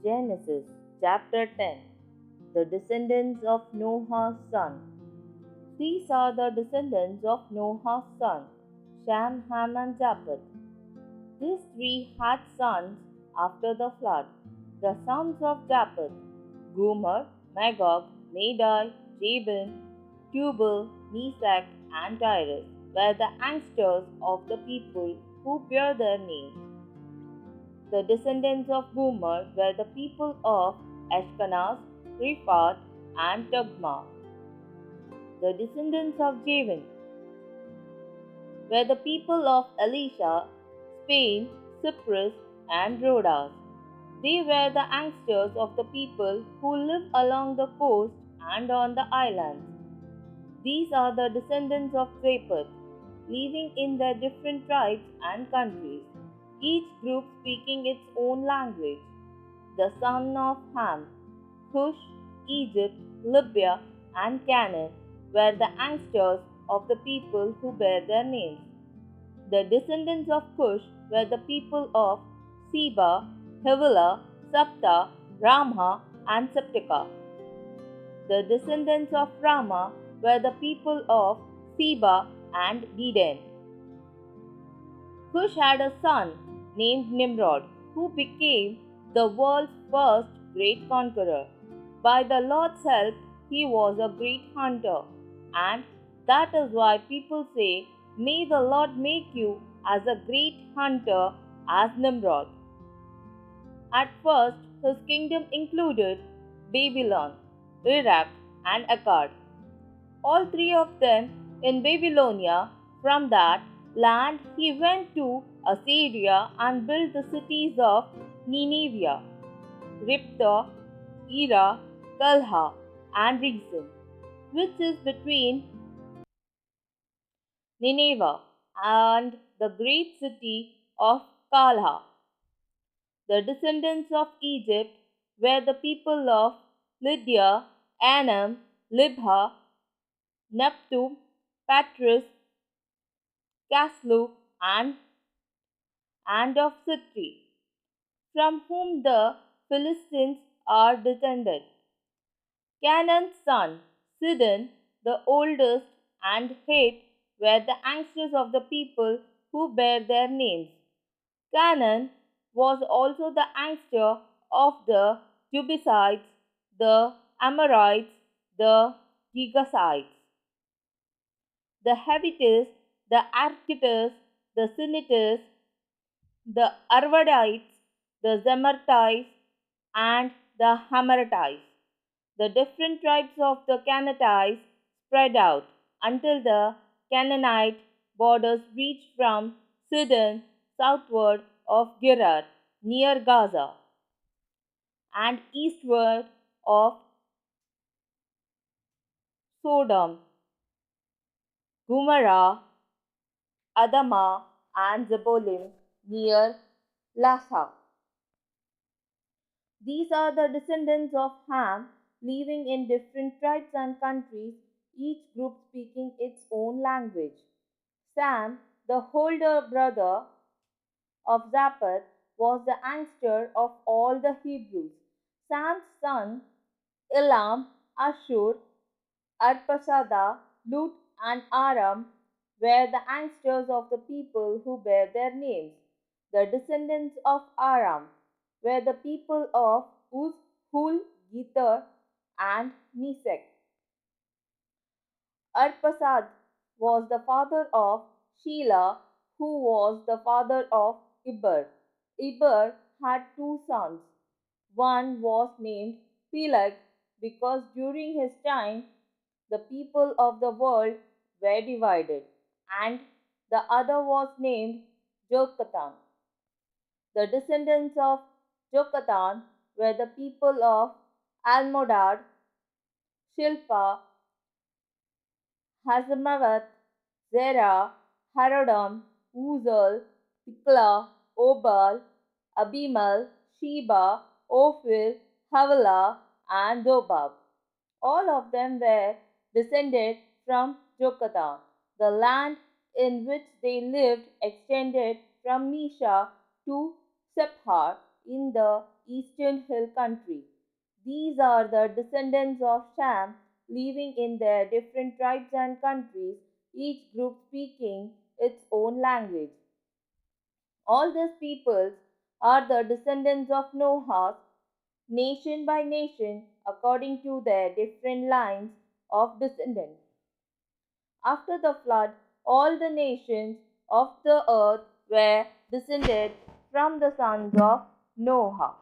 Genesis chapter 10. The descendants of Noah's son. These are the descendants of Noah's son, Shem, Ham, and Japheth. These three had sons after the flood. The sons of Japheth: Gomer, Magog, Madai, Javan, Tubal, Meshach, and Tiras were the ancestors of the people who bear their names. The descendants of Gomer were the people of Ashkenaz, Riphath, and Tugma. The descendants of Javan were the people of Elisha, Spain, Cyprus, and Rhodes. They were the ancestors of the people who live along the coast and on the islands. These are the descendants of Japheth, living in their different tribes and countries, each group speaking its own language. The son of Ham: Cush, Egypt, Libya, and Canaan were the ancestors of the people who bear their names. The descendants of Cush were the people of Seba, Havilah, Sabta, Ramah, and Septica. The descendants of Ramah were the people of Seba and Dedan. Cush had a son named Nimrod, who became the world's first great conqueror. By the Lord's help, he was a great hunter, and that is why people say, "May the Lord make you as a great hunter as Nimrod." At first, his kingdom included Babylon, Iraq, and Akkad, all three of them in Babylonia. From that land he went to Assyria and built the cities of Nineveh, Riblah, Erah, Calha, and Resen, which is between Nineveh and the great city of Calha. The descendants of Egypt were the people of Lydia, Anam, Libhah, Neptu, Patras, Caslu, and of Sitri, from whom the Philistines are descended. Canaan's son, Sidon, the oldest, and Het were the ancestors of the people who bear their names. Canaan was also the ancestor of the Jebusites, the Amorites, the Girgashites, the Hittites, the Arkites, the Sinites, the Arvadites, the Zemartites, and the Hamaratites. The different tribes of the Canaanites spread out until the Canaanite borders reached from Sidon southward of Gerar near Gaza and eastward of Sodom, Gomorrah, Admah, and Zeboim near Lasha. These are the descendants of Ham, living in different tribes and countries, each group speaking its own language. Sam, the older brother of Japheth, was the ancestor of all the Hebrews. Sam's sons, Elam, Ashur, Arpachshad, Lut, and Aram, were the ancestors of the people who bear their names. The descendants of Aram were the people of Uz, Hul, Gether, and Meshech. Arpachshad was the father of Shelah, who was the father of Eber. Eber had two sons. One was named Peleg because during his time the people of the world were divided, and the other was named Joktan. The descendants of Joktan were the people of Almodad, Shilpa, Hazarmaveth, Zerah, Harodam, Uzal, Tikla, Obal, Abimal, Sheba, Ophir, Havilah, and Dobab. All of them were descended from Joktan. The land in which they lived extended from Mesha to Sephar, in the eastern hill country. These are the descendants of Shem living in their different tribes and countries, each group speaking its own language. All these peoples are the descendants of Noah, nation by nation, according to their different lines of descendants. After the flood, all the nations of the earth were descended from the sons of Noah.